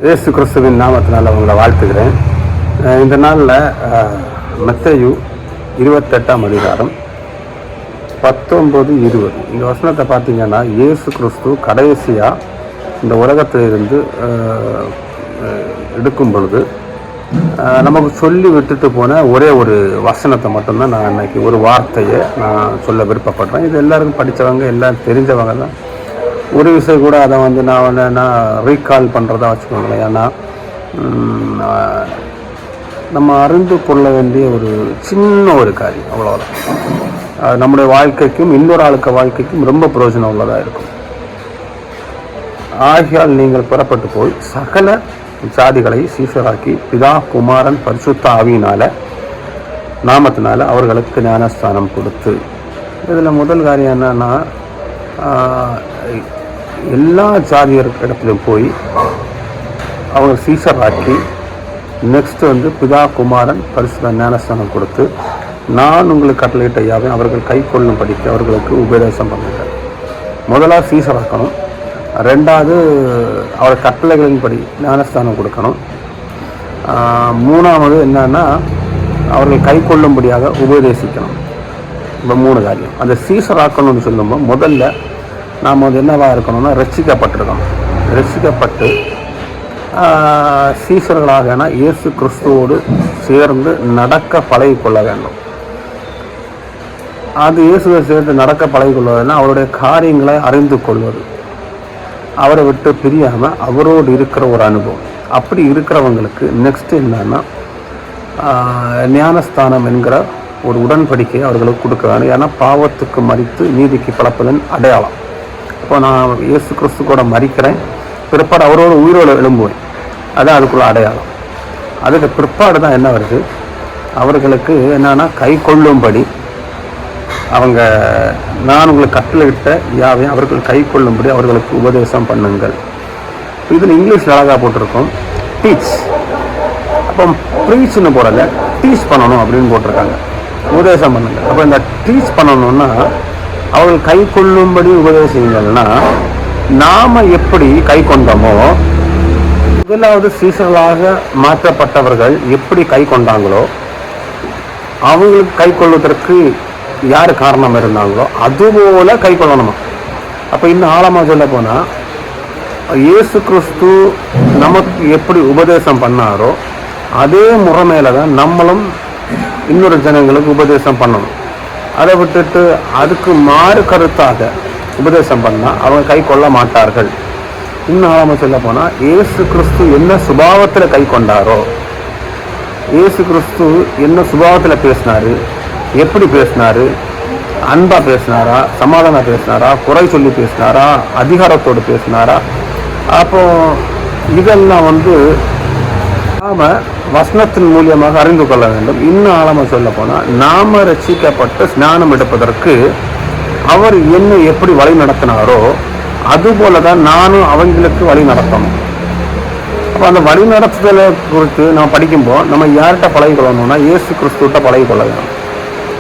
இயேசு கிறிஸ்துவின் நாமத்தினால் அவங்களை வாழ்த்துகிறேன். இந்த நாளில் மத்தேயு 28ஆம் அதிகாரம் 19-20 இந்த வசனத்தை பார்த்தீங்கன்னா, இயேசு கிறிஸ்து கடைசியாக இந்த உலகத்திலிருந்து எடுக்கும் பொழுது நமக்கு சொல்லி விட்டுட்டு போன ஒரே ஒரு வசனத்தை மட்டும்தான் நான் அன்றைக்கி ஒரு வார்த்தையை நான் சொல்ல விருப்பப்படுறேன். இது எல்லாருக்கும் படித்தவங்க எல்லாம் தெரிஞ்சவங்க தான். ஒரு விஷயம் கூட அதை நான் ரீகால் பண்ணுறதா வச்சுக்கோங்களேன். ஏன்னா நம்ம அறிந்து கொள்ள வேண்டிய ஒரு சின்ன ஒரு காரியம், அவ்வளோதான். நம்முடைய வாழ்க்கைக்கும் இன்னொரு ஆளுக்கு வாழ்க்கைக்கும் ரொம்ப பிரயோஜனம் உள்ளதாக இருக்கும். ஆகையால் நீங்கள் புறப்பட்டு போய் சகல ஜாதிகளை சீஷராக்கி பிதா குமாரன் பரிசுத்த ஆவியினால நாமத்தினால அவர்களுக்கு ஞானஸ்தானம் கொடுத்து. இதில் முதல் காரியம் என்னன்னா, எல்லா ஜாதியர் இடத்துலையும் போய் அவங்க சீஷராக்கி, நெக்ஸ்ட்டு பிதா குமாரன் பரிசுத்த ஞானஸ்தானம் கொடுத்து, நான் உங்களுக்கு கட்டளையிட்ட யாவை அவர்கள் கை கொள்ளும்படிக்கு அவர்களுக்கு உபதேசம் பண்ணுங்க. முதலாக சீஷராக்கணும், ரெண்டாவது அவர் கட்டளைகளின்படி ஞானஸ்தானம் கொடுக்கணும், மூணாவது என்னன்னா அவர்கள் கை கொள்ளும்படியாக உபதேசிக்கணும். இப்போ 3 காரியம். அந்த சீஷராக்கணும்னு சொல்லும்போது முதல்ல நாம் என்னவாக இருக்கணும்னா ரட்சிக்கப்பட்டிருக்கணும். ரட்சிக்கப்பட்டு சீஷர்களாக இயேசு கிறிஸ்துவோடு சேர்ந்து நடக்க பழகிக்கொள்ள வேண்டும். அது இயேசுவை சேர்ந்து நடக்க பழகிக்கொள்வதுன்னா அவருடைய காரியங்களை அறிந்து கொள்வது, அவரை விட்டு பிரியாமல் அவரோடு இருக்கிற ஒரு அனுபவம். அப்படி இருக்கிறவங்களுக்கு நெக்ஸ்ட் என்னன்னா ஞானஸ்தானம் என்கிற ஒரு உடன்படிக்கையை அவர்களுக்கு கொடுக்க வேண்டும். ஏன்னா பாவத்துக்கு மரித்து நீதிக்கு பிறப்பதன் அடையாளம். இப்போ நான் இயேசு கிறிஸ்து கூட மரிக்கிறேன், பிற்பாடு அவரோட உயிரோடு எழும்புவேன், அதான் அதுக்குள்ள அடையாளம். அதுக்கு பிற்பாடு தான் என்ன வருது, அவர்களுக்கு என்னன்னா கை கொள்ளும்படி அவங்க நான் உங்களுக்கு கட்டளையிட்ட யாவை அவர்கள் கை கொள்ளும்படி அவர்களுக்கு உபதேசம் பண்ணுங்கள். இதில் இங்கிலீஷில் அழகாக போட்டிருக்கோம் டீச். அப்போ ப்ரீச்னு போடலை, டீச் பண்ணணும் அப்படின்னு போட்டிருக்காங்க, உபதேசம் பண்ணுங்கள். அப்போ இந்த டீச் பண்ணணும்னா அவர்கள் கை கொள்ளும்படி உபதேசிங்கள்னா நாம் எப்படி கை கொண்டோமோ, முதலாவது சீசர்களாக மாற்றப்பட்டவர்கள் எப்படி கை கொண்டாங்களோ அவங்களுக்கு கை கொள்வதற்கு யார் காரணம் இருந்தாங்களோ அதுபோல கை கொள்ளணுமா. அப்போ இன்னும் ஆழமாக சொல்ல போனால், இயேசு கிறிஸ்து நமக்கு எப்படி உபதேசம் பண்ணாரோ அதே முறைமையில தான் நம்மளும் இன்னொரு ஜனங்களுக்கு உபதேசம் பண்ணணும். அதை விட்டுட்டு அதுக்கு மாறு கருத்தாக உபதேசம் பண்ணால் அவங்க கை கொள்ள மாட்டார்கள். இன்னும் ஆழமாக சொல்ல போனால், இயேசு கிறிஸ்து என்ன சுபாவத்தில் கை கொண்டாரோ, இயேசு கிறிஸ்து என்ன சுபாவத்தில் பேசினாரு, எப்படி பேசினாரு, அன்பா பேசினாரா, சமாதானம் பேசினாரா, குறை சொல்லி பேசினாரா, அதிகாரத்தோடு பேசினாரா, அப்போ இதெல்லாம் நாம வசனத்தின் மூலியமாக அறிந்து கொள்ள வேண்டும். இன்னும் ஆழமாக சொல்ல போனால், நாம ரட்சிக்கப்பட்டு ஸ்நானம் எடுப்பதற்கு அவர் என்ன எப்படி வழி நடத்தினாரோ அதுபோல தான் நானும் அவங்களுக்கு வழி நடத்தணும். அப்போ அந்த வழி நடத்துதலை குறித்து நம்ம படிக்கும்போது நம்ம யார்கிட்ட பழகி கொள்ளணும்னா இயேசு கிறிஸ்துவிட்ட பழகி கொள்ள வேணும்.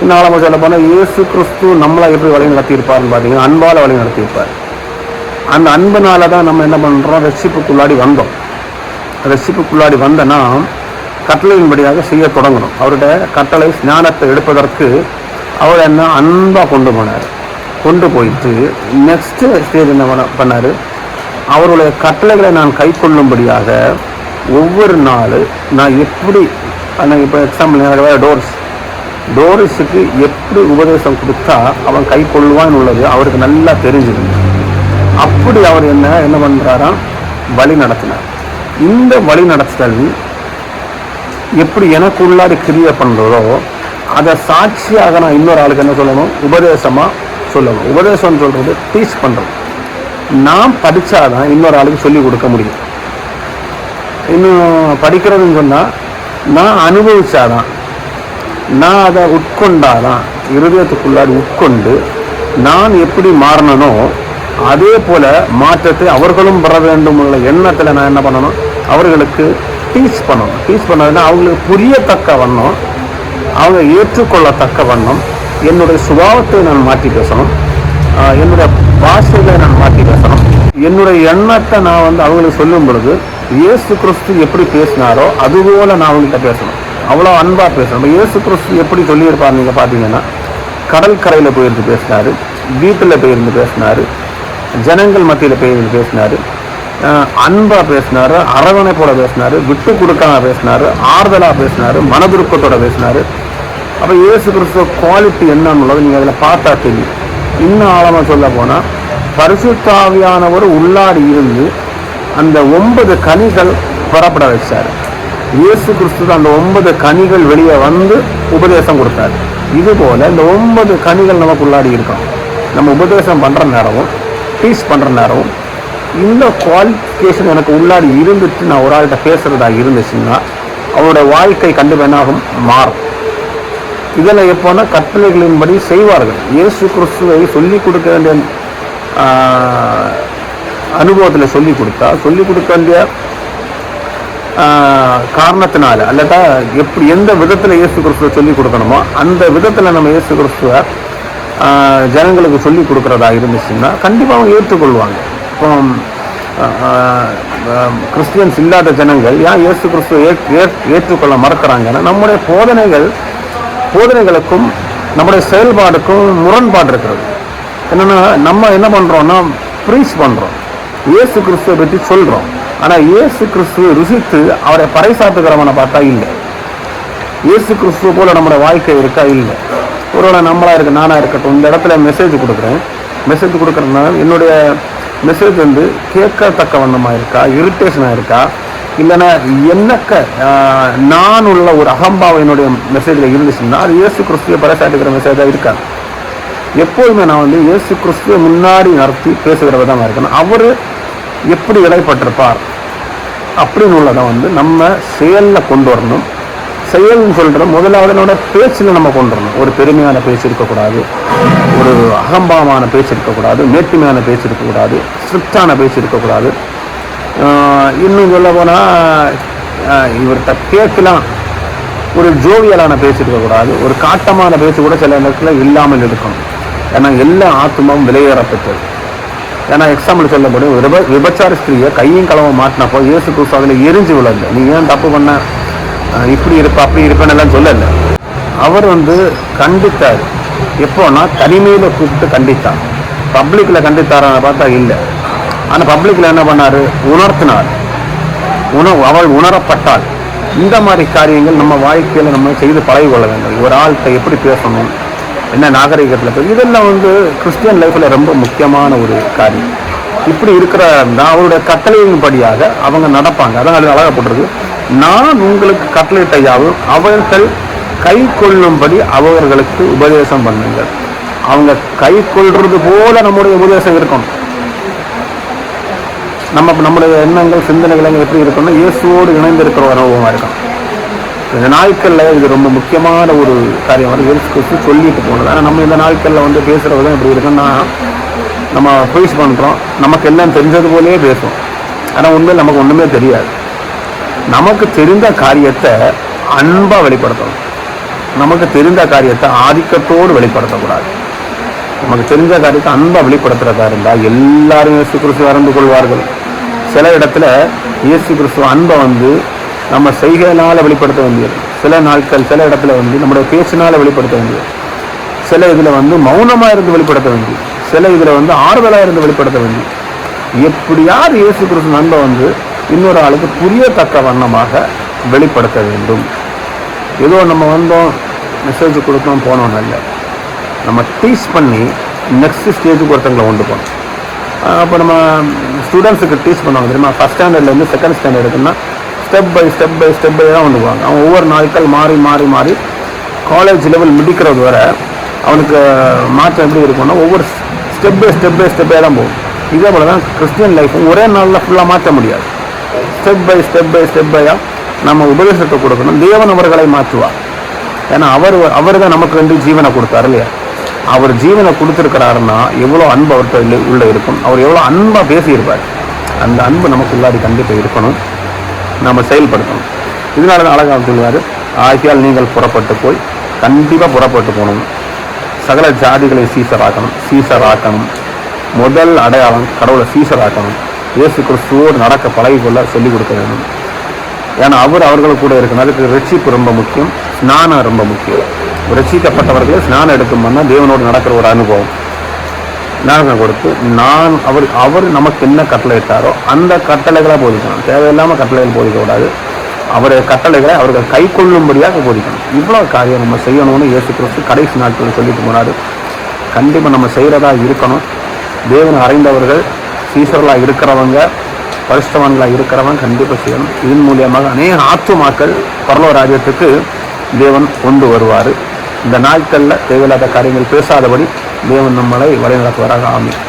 இன்னும் ஆழமாக சொல்ல போனால், இயேசு கிறிஸ்து நம்மளை எப்படி வழி நடத்தியிருப்பார்னு பார்த்தீங்கன்னா அன்பால் வழி நடத்தியிருப்பார். அந்த அன்புனால தான் நம்ம என்ன பண்ணுறோம், ரட்சிப்புக்குள்ளாடி வந்தோம். ரட்சிப்புக்குள்ளாடி வந்தனா கட்டளையின்படியாக செய்ய தொடங்கணும். அவருடைய கட்டளை ஞானத்தை எடுப்பதற்கு அவர் என்ன அன்பாக கொண்டு போனார். கொண்டு போயிட்டு நெக்ஸ்ட் ஸ்டேஜ் என்ன பண்ணார், அவருடைய கட்டளைகளை நான் கை கொள்ளும்படியாக ஒவ்வொரு நாள் நான் எப்படி, இப்போ எக்ஸாம்பிள் டோரிஸுக்கு எப்படி உபதேசம் கொடுத்தா அவன் கை கொள்வான்னு உள்ளது அவருக்கு நல்லா தெரிஞ்சுது. அப்படி அவர் என்ன பண்ணுறாராம், வழி நடத்தினார். இந்த வழி நடத்துதல் எப்படி எனக்குள்ளாடி கிரியை பண்ணுறதோ அதை சாட்சியாக நான் இன்னொரு ஆளுக்கு என்ன சொல்லணும், உபதேசமாக சொல்லணும். உபதேசம் சொல்கிறது டீச் பண்ணுறது. நான் படித்தாதான் இன்னொரு ஆளுக்கு சொல்லிக் கொடுக்க முடியும். இன்னும் படிக்கிறதுன்னு சொன்னால் நான் அனுபவிச்சாதான், நான் அதை உட்கொண்டாதான், இருதயத்துக்குள்ளாடி உட்கொண்டு நான் எப்படி மாறணும் அதே போல மாற்றத்தை அவர்களும் பெற வேண்டும் உள்ள எண்ணத்தில் நான் என்ன பண்ணணும், அவர்களுக்கு டீச் பண்ணணும். டீச் பண்ணதுன்னா அவங்களுக்கு புரியத்தக்க வண்ணம், அவங்க ஏற்றுக்கொள்ளத்தக்க வண்ணம் என்னுடைய சுபாவத்தை நான் மாற்றி பேசணும், என்னுடைய பாஷைகளை நான் மாற்றி பேசணும், என்னுடைய எண்ணத்தை நான் அவங்களுக்கு சொல்லும் பொழுது இயேசு கிறிஸ்து எப்படி பேசினாரோ அதுபோல நான் அவங்ககிட்ட பேசணும், அவ்வளோ அன்பாக பேசணும். இயேசு கிறிஸ்து எப்படி சொல்லியிருப்பார் நீங்கள் பார்த்தீங்கன்னா, கடற்கரையில் போயிருந்து பேசினார், வீட்டில் போயிருந்து பேசினார், ஜனங்கள் மத்தியில் போயிருந்து பேசினார், அன்பாக பேசினார், அரவணைப்போட பேசினார், விட்டு கொடுக்காம பேசினார், ஆறுதலாக பேசினார், மனதுருக்கத்தோட பேசினார். அப்போ இயேசு கிறிஸ்துவ குவாலிட்டி என்னன்னுள்ளது நீங்கள் அதில் பார்த்தா தெரியும். இன்னும் ஆழமாக சொல்ல போனால், பரிசுத்த ஆவியானவர் உள்ளாடி இருந்து அந்த 9 கனிகள் புறப்பட வச்சார். இயேசு கிறிஸ்து அந்த 9 கனிகள் வெளியே வந்து உபதேசம் கொடுத்தார். இதுபோல் இந்த 9 கனிகள் நமக்கு உள்ளாடி இருக்கோம். நம்ம உபதேசம் பண்ணுற நேரமும் டீச் பண்ணுற நேரமும் இந்த குவாலிஃபிகேஷன் எனக்கு உள்ளாடி இருந்துட்டு நான் ஒரு ஆள்கிட்ட பேசுகிறதா இருந்துச்சுன்னா அவரோட வாழ்க்கை கண்டிப்பாக என்னாகும், மாறும். இதில் எப்போனா கட்டளைகளின்படி செய்வார்கள். இயேசு கிறிஸ்துவை சொல்லிக் கொடுக்க வேண்டிய அனுபவத்தில் சொல்லிக் கொடுக்க வேண்டிய காரணத்தினால அல்லட்டா எப்படி எந்த விதத்தில் இயேசு கிறிஸ்துவை சொல்லிக் கொடுக்கணுமோ அந்த விதத்தில் நம்ம இயேசு கிறிஸ்துவை ஜனங்களுக்கு சொல்லிக் கொடுக்குறதா இருந்துச்சுன்னா கண்டிப்பாக அவங்க ஏற்றுக்கொள்வாங்க. இப்போ கிறிஸ்டியன்ஸ் இல்லாத ஜனங்கள் ஏன் இயேசு கிறிஸ்துவை ஏற்றுக்கொள்ள மறக்கிறாங்கன்னா, நம்முடைய போதனைகளுக்கும் நம்முடைய செயல்பாடுக்கும் முரண்பாடு இருக்கிறது. என்னென்னா, நம்ம என்ன பண்ணுறோம்னா ப்ரீச் பண்ணுறோம், இயேசு கிறிஸ்துவை பற்றி சொல்கிறோம். ஆனால் இயேசு கிறிஸ்துவை ருசித்து அவரை பறைசாற்றுகிறவனை பார்த்தா இல்லை. இயேசு கிறிஸ்துவ போல நம்மளோட வாழ்க்கை இருக்கா? இல்லை. ஒருவேளை நம்மளாக இருக்க நானாக இருக்கட்டும், இந்த இடத்துல மெசேஜ் கொடுக்குறேன்னா என்னுடைய மெசேஜ் வந்து கேட்கத்தக்க வண்ணமாக இருக்கா, இரிட்டேஷனாக இருக்கா, இல்லைன்னா என்னக்க நான் உள்ள ஒரு அகம்பாவம் என்னுடைய மெசேஜில் இருந்துச்சுன்னா அது இயேசு கிறிஸ்துவை பறைசாட்டுகிற மெசேஜாக இருக்காது. எப்போதுமே நான் வந்து இயேசு கிறிஸ்துவை முன்னாடி நடத்தி பேசுகிற விதமாக இருக்கணும். அவர் எப்படி இடைப்பட்டிருப்பார் அப்படின்னு உள்ளதை வந்து நம்ம செயலில் கொண்டு வரணும். செயல்னு சொல்கிற முதலாவது என்னோட பேச்சில் நம்ம கொண்டு வரணும். ஒரு பெருமையான பேச்சு இருக்கக்கூடாது, ஒரு அகம்பாவமான பேச்சு இருக்கக்கூடாது, மேட்டுமையான பேச்சு இருக்கக்கூடாது, ஸ்ட்ரிக்டான பேச்சு இருக்கக்கூடாது. இன்னும் சொல்ல போனால் இவர்கிட்ட கேட்கலாம் ஒரு ஜோவியலான பேச்சு இருக்கக்கூடாது, ஒரு காட்டமான பேச்சு கூட சில நேரத்தில் இல்லாமல் இருக்கணும். ஏன்னா எல்லா ஆத்மாவும் விலையேறப்பட்டது. ஏன்னா எக்ஸாம்பிள் சொல்லப்படும், விபச்சார ஸ்திரியை கையும் களவை மாட்டினப்போ இயேசு கிறிஸ்து அதில் எரிஞ்சு விழல. நீ ஏன் தப்பு பண்ண, இப்படி இருப்ப அப்படி இருப்பேன்னு எல்லாம் சொல்லலை. அவர் வந்து கண்டித்தார். எப்போனா தனிமையில் கூப்பிட்டு கண்டித்தார். பப்ளிக்கில் கண்டித்தாரான்னு பார்த்தா இல்லை. ஆனால் பப்ளிக்கில் என்ன பண்ணார், உணர்த்தினார். அவள் உணரப்பட்டாள். இந்த மாதிரி காரியங்கள் நம்ம வாழ்க்கையில் நம்ம செய்து பழகிக்கொள்ள வேண்டும். ஒரு ஆள்கிட்ட எப்படி பேசணும், என்ன நாகரிகத்தில் பேசணும், இதெல்லாம் வந்து கிறிஸ்டியன் லைஃப்பில் ரொம்ப முக்கியமான ஒரு காரியம். இப்படி இருக்கிற அவருடைய கட்டளையின்படியாக அவங்க நடப்பாங்க. அதான் அது அழகப்பட்டிருக்கு. நான் உங்களுக்கு கட்டளையிட்ட யாவும் அவர்கள் கை கொள்ளும்படி அவர்களுக்கு உபதேசம் பண்ணுங்கள். அவங்க கை கொள்றது போல நம்முடைய உபதேசம் இருக்கணும். நம்முடைய எண்ணங்கள் சிந்தனைகள் எப்படி இருக்கணும், இயேசுவோடு இணைந்து இருக்கிற ஒரு அனுபவமாக இருக்கும். இந்த நாட்களில் இது ரொம்ப முக்கியமான ஒரு காரியம் வந்து இயேசு கிறிஸ்து சொல்லிட்டு போனது. ஆனால் நம்ம இந்த நாட்களில் வந்து பேசுகிற விதம் எப்படி இருக்குன்னா, நம்ம பேஸ் பண்ணுறோம், நமக்கு எல்லாம் தெரிஞ்சது போலே பேசுவோம். ஆனால் உண்மையில் நமக்கு ஒன்றுமே தெரியாது. நமக்கு தெரிந்த காரியத்தை அன்பாக வெளிப்படுத்தணும். நமக்கு தெரிந்த காரியத்தை ஆதிக்கத்தோடு வெளிப்படுத்தக்கூடாது. நமக்கு தெரிஞ்ச காரியத்தை அன்பாக வெளிப்படுத்துகிறதா இருந்தால் எல்லாரும் இயேசு கிறிஸ்துவை அறிந்து கொள்வார்கள். சில இடத்துல இயேசு கிறிஸ்துவ அன்பை வந்து நம்ம செய்கையினால் வெளிப்படுத்த வேண்டியது. சில நாட்கள் சில இடத்துல வந்து நம்முடைய பேச்சினால் வெளிப்படுத்த வேண்டியது. சில இதில் வந்து மௌனமாக இருந்து வெளிப்படுத்த வேண்டியது. சில இதில் வந்து ஆறுதலாக இருந்து வெளிப்படுத்த வேண்டியது. எப்படியாவது இயேசு கிறிஸ்துவ அன்பை வந்து இன்னொரு ஆளுக்கு புரியத்தக்க வண்ணமாக வெளிப்படுத்த வேண்டும். ஏதோ நம்ம வந்தோம் மெசேஜ் கொடுத்தோம் போனோம் இல்லை, நம்ம டீச் பண்ணி நெக்ஸ்ட் ஸ்டேஜுக்கு ஒருத்தங்களை கொண்டு போகணும். அப்போ நம்ம ஸ்டூடெண்ட்ஸுக்கு டீச் பண்ணுவாங்க தெரியுமா, ஃபஸ்ட் ஸ்டாண்டர்ட்லேருந்து செகண்ட் ஸ்டாண்டர்டுக்குன்னா ஸ்டெப் பை ஸ்டெப் தான் கொண்டு போவாங்க. அவன் ஒவ்வொரு நாட்கள் மாறி காலேஜ் லெவல் முடிக்கிறது வரை அவனுக்கு மாற்றம் எப்படி இருக்கும்னா ஒவ்வொரு ஸ்டெப் பை ஸ்டெப்பே தான் போகும். இதே போல் தான் கிறிஸ்டியன் லைஃப்பும் ஒரே நாளில் ஃபுல்லாக மாற்ற முடியாது. ஸ்டெப் பையாக நம்ம உபதேசத்தை கொடுக்கணும். தேவன் அவர்களை மாற்றுவார். ஏன்னா அவர் தான் நமக்கு வந்து ஜீவனை கொடுத்தார் இல்லையா. அவர் ஜீவனை கொடுத்துருக்கிறாருன்னா எவ்வளோ அன்பு அவர்கிட்ட உள்ள இருக்கும், அவர் எவ்வளோ அன்பாக பேசியிருப்பார். அந்த அன்பு நமக்கு உள்ளாடி கண்டிப்பாக இருக்கணும், நம்ம செயல்படுத்தணும். இதனால தான் அழகாக சொல்லுவார், ஆகியால் நீங்கள் புறப்பட்டு போய் கண்டிப்பாக புறப்பட்டு போகணும், சகல ஜாதிகளை சீசராக்கணும். முதல் அடையாளம் கடவுளை சீசராக்கணும். இயேசு கிறிஸ்துவோடு நடக்க பழகிக்கொள்ள சொல்லிக் கொடுக்க வேண்டும். ஏன்னா அவர்களுக்கு கூட இருக்கணும். அதுக்கு ரட்சிப்பு ரொம்ப முக்கியம், ஸ்நானம் ரொம்ப முக்கியம். ரட்சிக்கப்பட்டவர்களே ஸ்நானம் எடுக்கும்போது தேவனோடு நடக்கிற ஒரு அனுபவம் ஞாபகம் கொடுத்து அவர் நமக்கு என்ன கட்டளை இட்டாரோ அந்த கட்டளைகளை போதிக்கணும். தேவையில்லாமல் கட்டளைகள் போதிக்கக்கூடாது. அவருடைய கட்டளைகளை அவர்கள் கை கொள்ளும்படியாக போதிக்கணும். இவ்வளோ காரியம் நம்ம செய்யணும்னு இயேசு கிறிஸ்து கடைசி நாட்கள் சொல்லிட்டு போனார். கண்டிப்பாக நம்ம செய்கிறதா இருக்கணும். தேவனை அறிந்தவர்கள், சீசர்களாக இருக்கிறவங்க, பரிசுத்தவான்களாக இருக்கிறவங்க கண்டிப்பாக செய்யணும். இதன் மூலியமாக அநேக ஆத்துமாக்கள் பரலோக ராஜ்யத்துக்கு தேவன் கொண்டு வருவார். இந்த நாட்களில் தேவையில்லாத காரியங்கள் பேசாதபடி தேவன் நம்மளை வழிநடத்துவாராக. ஆமென்.